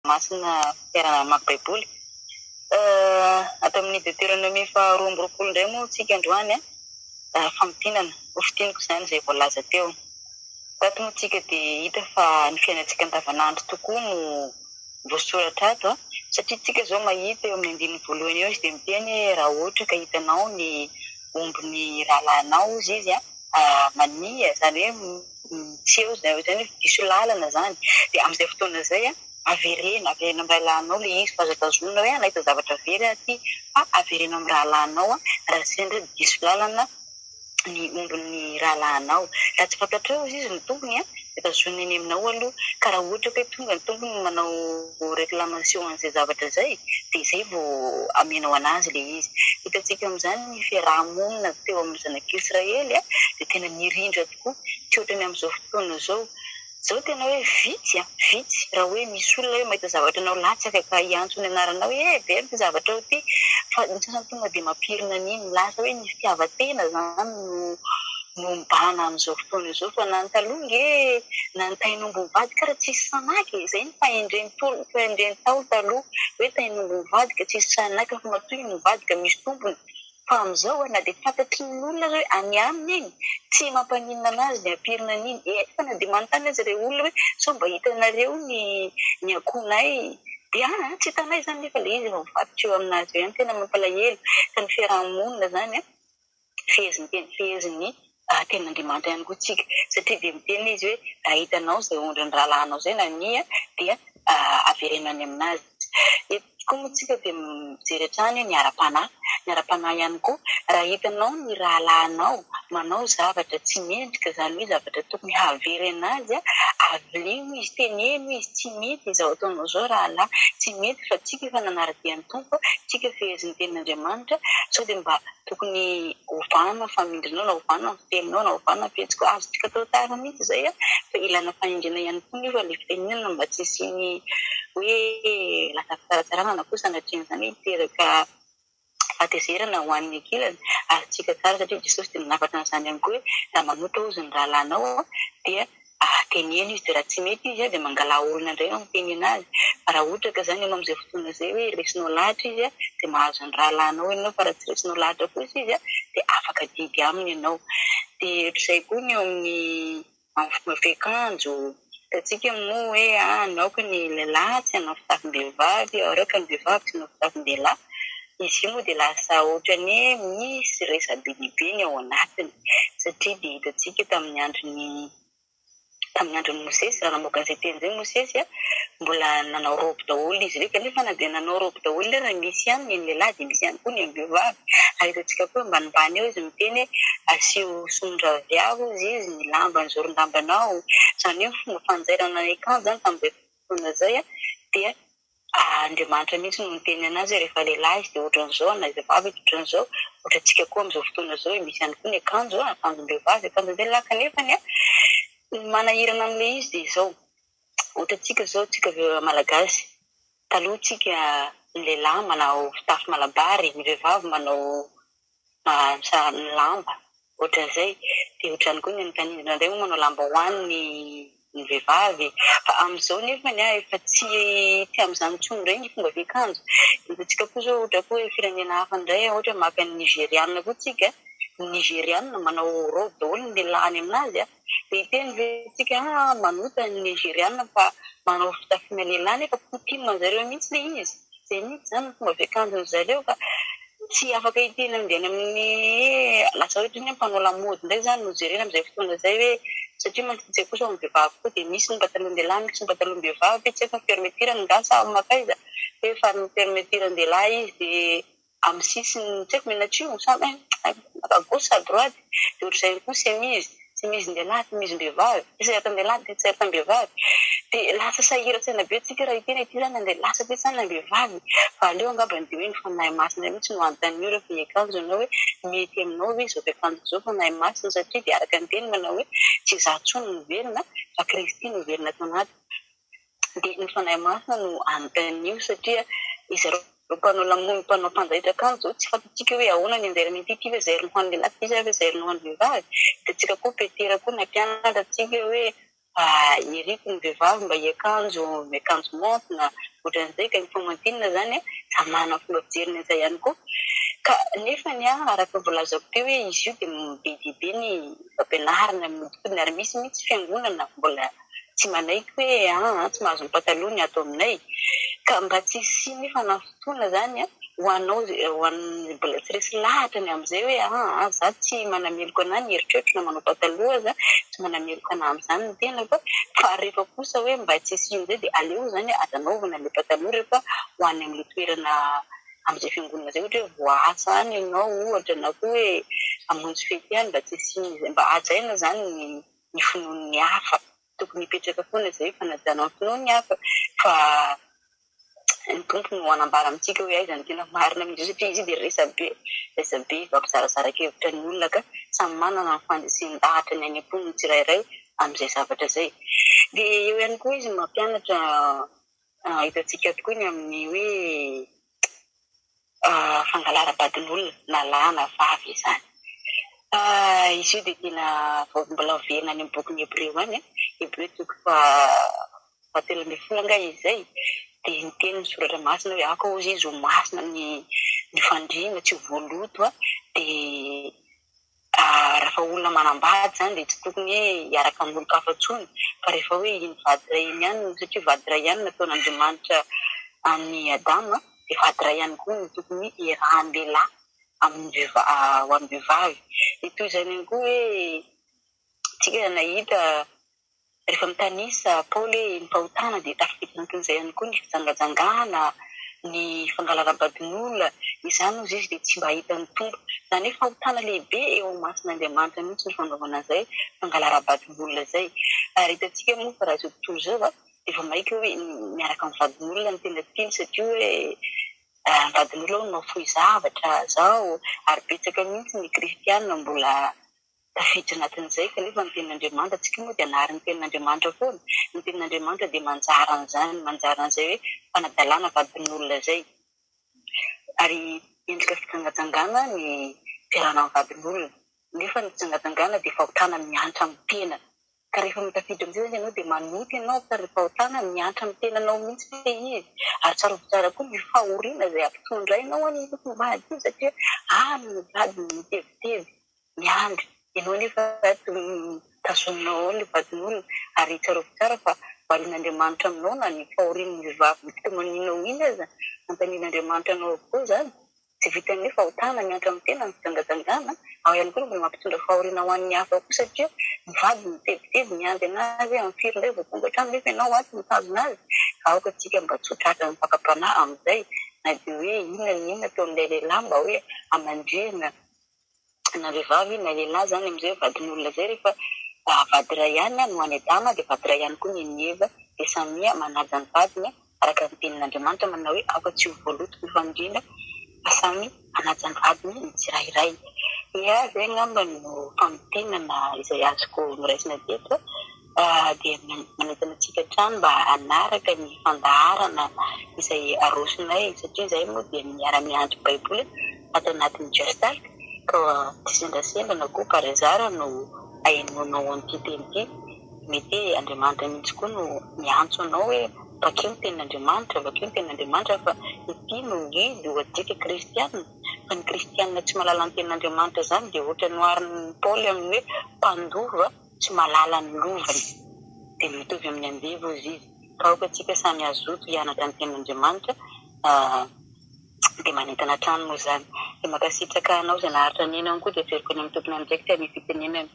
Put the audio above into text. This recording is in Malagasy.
masina fiarana mamaky baiboly. Atao amin'ny Deutéronomie faharoa amby roapolo indray moa tsika androany fampinana hofitiniko zany zay voalaza teo. Tato moa tsika dia hita fa ny fiainantsika andavanandro tokoa no voasoratra ato satria tsika zao mahita eo amin'ny andininy voalohany eo izy dia miteny raha ohatra ka hitanao ny ombony rahalanao izy mania zany hoe tsy eo zany diso lalana zany dia amin'izay fotoana zay averena amin'ny rahalanao le izy fazatazonina hoe nahita zavatra very aty fa averena amin'ny rahalanao raha sendra diso lalana ny ombony rahalanao. Raha tsy fantatrao izy ny tompony tazonina eny aminao aloha ka raha ohatra hoe tonga ny tompony manao réclamation an'izay zavatra zay dia izay vao amenao anazy le izy. Hitantsika amin'izany ny fiarahamonina teo amin'ny zanak'Israely dia tena mirindra tokoa tsy ohatrany amin'izao fotoana zao tena hoe vitsy raha hoe misy olona hoe mahita zavatra anao latsaka ka hiantso ny anaranao very ty zavatra ao ty fa ny sasany tonga dia mampirina an'iny lasa hoe ny fitiavan-tena zany no mibahana amin'izao fotoana izao fa na ny taloha nge na ny tainombo mivady ka raha tsisy sanaky izay ny fahendren'ny tao taloha hoe tainombo mivady ka tsisy sanaky fa matoy ny mivady ka misy tompony. Fa amin'izao na dia fantatry ny olona hoe any aminy iny tsy mampaninona anazy ny ampirina an'iny fa na dia manontany azy ireo olona hoe sao mba hitanareo ny akohonay dia tsy hitanay zany nefa le izy mifatotra eo aminazy eo ihany tena mampalahelo ka ny fiarahamonina zany feheziny ten'Andriamanitra ihany koa tsika satria dia miteny izy hoe raha hitanao zay ondriny rahalanao zay na nia dia averenany aminazy. Koa moa tsika dia mijery hatrany ny ara-panahy ihany koa raha hitanao ny rahalanao manao zavatra tsy mendrika zany hoe zavatra tokony havery anazy avelino izy teneno izy tsy mety izao ataonao zao rahalahy tsy mety fa tsika efa nanara-dian'ny tompo tsika feheziny tenin'Andriamanitra sao dia mba tokony ovana famindrinao na ovana fiteninao na ovana fihetsika azotsika atao tara mihitsy zay fa ilana fanindrina ihany koa nefa le fitenenana mba tsy isiny hoe lasa fitsaratsarana na kosa sanatria izany hiteraka fatezerana ho an'ny ankilany ary tsika tsara satria Jesosy dia nanafatra an'izany ihany koa hoe raha manoatra ozy ny rahalanao dia teneno izy dia raha tsy mety izy dia mangala olona indray miteny anazy fa raha ohatra ka zany ianao amin'izay fotoana izay hoe resinao lahatra izy dia mahazo ny rahalanao ianao fa raha tsy resinao lahatra kosa izy dia afaka didy aminy ianao. Dia ohatr'izay koa ny eo amin'ny fiakanjo tatsika moa hoe anaoka ny lehilahy tsy hanao fitafim-behivavy araka ny vehivavy tsy hanao fitafim-dehilahy izy io moa dia lasa ohatrany misy resabelibeny ao anatiny satria dia hitantsika tamin'ny andron'ny Mosesy raha namoaka an'izay teny izay Mosesy mbola nanao robe daholo izy ireo kanefa na dia nanao robe daholo raha misy ihany ny lehilahy dia misy ihany koa ny vehivavy ary hitantsika koa ambanimbany eo izy miteny asio sondra viavo izy ny lamba ny zoron-dambanao zany hoe fomba fanjairana ny akanjo zany tamin'izay fotoana zay dia Andriamanitra mihitsy no miteny anazy rehefa lehilahy izy dia ohatran'izao na vehivavy ohatran'izao ohatrantsika koa amin'izao fotoana izao misy ihany koa ny akanjo akanjom-behivavy akanjon-dehilahy kanefany manahirana amin'le izy dia izao ohatratsika zao tsika malagasy taloha tsika ny lehilahy manao fitafy malabary ny vehivavy manao lamba ohatran'izay dia ohatrany koa ny tanindrina indray moa manao lamba hoaniny ny vehivavy fa amin'izao nefa efa tsy amin'izany intsony indray ny fomba fiakanjo. Hitantsika koa zao ohatra koa hoe firenena hafa indray ohatra maka ny nigériana koa tsika ny nigériana manao robe daholo ny lehilahy aminazy dia hiteny vetsika manota ny nigériana fa manao fitafiana lehilahy nefa potinina zareo mihitsy le izy zay mihitsy zany ny fomba fiakanjon zareo fa tsy afaka hiteny amin'izany amin'ny lasa ohatra ny mpanao lamody indray zany no jerena amin'izay fotoana izay hoe satria mantsitsika kosa amin'ny vehivavy koa dia misy ny patalohan-dehilahy misy ny patalohan-behivavy tsy efa fermetirany ngasa amin'ny makaiza hoe fa ny fermetiran-dehilahy izy dia amin'ny sisiny tsy haiko menatrio samy gauche à droite dia ohatr'izay koa semizy-ndehilahy semizy-behivavy tisertan-dehilahy tisertan-behivavy dia lasa sahiran-tsaina be tsika raha hiteny ity zany andeha lasa be zany am-behivavy fa aleo angambany dia hoe ny fanahy masina mihitsy no anontany rehefa hiakanjo ianao hoe mety aminao hoe izao fiakanjo izao fanahy masina satria dia araka ny teny manao hoe tsy izaho intsony no verina fa Kristy no verina ato anaty dia ny fanahy masina no anontany io satria izy ireo mpanao lamony mpanao mpanjaitra akanjo zao tsy fantatsika hoe ahoana ny anjairana ity ve zairiny ho an'ny lehilahy ty ve zairiny ho an'ny vehivavy hitantsika koa petera koa na mpianatra tsika hoe iriko ny vehivavy mba hiakanjo miakanjo montina ohatran'izay ka ny famantinana zany samy manana fomba fijeriny izay ihany koa ka nefa ny araka volazako teo hoe izy io dia be dia be ny fampianarana midikidina ary misy mihitsy fiangonana mbola tsy manaiky hoe tsy mahazo ny pataloha ny ato aminay ka mba tsy sy nefa na fotoana zany ho an'ny mbola tsy resy lahatra ny amin'izay hoe za tsy manameloko anahy ny eritreritro na manao pataloha aza tsy manameloko anahy amin'izany ny tena fa rehefa kosa hoe mba tsy sy in'izay dia aleo zany azanaovana le pataloha rehefa ho any amin'le toerana amin'izay fiangonana zay ohatra hoe voasa any ianao ohatra na koa hoe hamonjy fety any mba tsy sy mba hajaina zany ny finoan'ny hafa tokony hipetraka foana zay fanajana ny finoan'ny hafa fa ny tompo no anambara amintsika hoe aiza ny tena marina amin'izay satria izy dia resabe fampizarazara-kevitra ny olona ka samy manana ny fandreseny-dahatra ny any am-poniny tsirairay amin'izay zavatra zay dia eo ihany koa izy mampianatra hitantsika tokoa ny amin'ny hoe fangalaram-badin'olona na lahy na vavy izany izy io dia tena mbola verina any amin'ny bokin'ny Hebreo any Hebreo toko fahatelo ambin'ny folo anga izy zay dia ny teny ny soratra masina hoe ako ozy izy ho masina ny fandriana tsy voaloto dia rehefa olona manambady zany dia tsy tokony hoe hiaraka amin'ny olon-kafa-tsony fa rehefa hoe iny vady iray iny ihany satria vady iray ihany nataon'Andriamanitra amin'ny Adama dia vady iray ihany koa no tokony iarahan'ny lehilahy ho amin'ny vehivavy ito izany ihany koa hoe tsika nahita rehefa mitanisa Paoly ny fahotana dia tafiditran'izay ihany koa ny fijangajangana ny fangalaram-badin'olona izany ozy izy dia tsy mba hita ny tombo zany hoe fahotana lehibe eo masin'Andriamanitra mihitsy ny fanaovana zay fangalaram-badin'olona zay ary hitantsika moa fa raha izao tontolo zao dia efa maika hoe miaraka amin'ny vadin'olona ny tena tiany satria hoe vadin'olona no mahafohy zavatra zao ary betsaka mihitsy ny kristianina mbola tafiditra anatin'izay kanefa ny tenin'Andriamanitra tsika moa dia nahary ny tenin'Andriamanitra foana ny tenin'Andriamanitra dia manjara an'izay hoe fanadalana vadin'olona zay ary endrika fijangajangana ny fiarahana amin'ny vadin'olona nefa ny fijangajangana dia fahotana miantra amin'ny tena ka rehefa mitafiditra amin'izay zany ianao dia manoty ianao ka rehefa fahotana miantra amin'ny tenanao mihitsy izy ary tsara tsara koa ny fahoriana izay ampitondrainao any tokom-bady io satria ny vady mitevitevy miandry ianao nefa tazominao ao ny vadin'olona ary tsara fa valin'Andriamanitra aminao na ny fahorian'ny vehivavy vita maninao iny aza antanin'Andriamanitra anao avokoa zany tsy vitan'ny fahotana miantra amin'ny tena ny fijangajangana ao ihany koa mbola mampitondra fahoriana ho an'ny hafa koa satria ny vady mitevitevy miandry anazy amin'ny firy indray vao tonga hatrany nefa ianao aty mitazona azy ka aoka tsika mba tsotratra ny fakapanahy amin'izay na dia hoe inona ataon'ilay lehilahy mba hoe amandrihana na vehivavy na lehilahy zany amin'izay vadin'olona zay rehefa vady iray ihany no any Adama dia vady iray ihany koa ny Eva dia samia manaja ny vadiny araka ny tenin'Andriamanitra manao hoe aoka tsy ho voaloto ny fandriana fa samy manaja ny vadiny ny tsirairay zay ngamba no famotenana izay azoko noraisina teto dia manentana antsika trano mba hanaraka ny fandaharana izay arosinay satria izay moa dia miara-miandry baiboly ato anatin'ny Jerstalk ka tsy sendrasendra na koa karazara no hainonao an'ity teny ity mety Andriamanitra mihitsy koa no miantso anao hoe vakeo ny tenin'Andriamanitra fa ity no gidy ho adika kristianina fa ny kristianina tsy malala ny tenin'Andriamanitra zany dia ohatra noharin'ny Paoly amin'ny hoe mpandova tsy malala ny lovany dia mitovy amin'ny andevo izy ka aoka tsika samy azoto hianatra ny tenin'Andriamanitra dia manentana trano moa zany dia makasitraka anao izay naharitra ny enao koa dia averiko any amin'ny tompony andraikitra ny fitenenana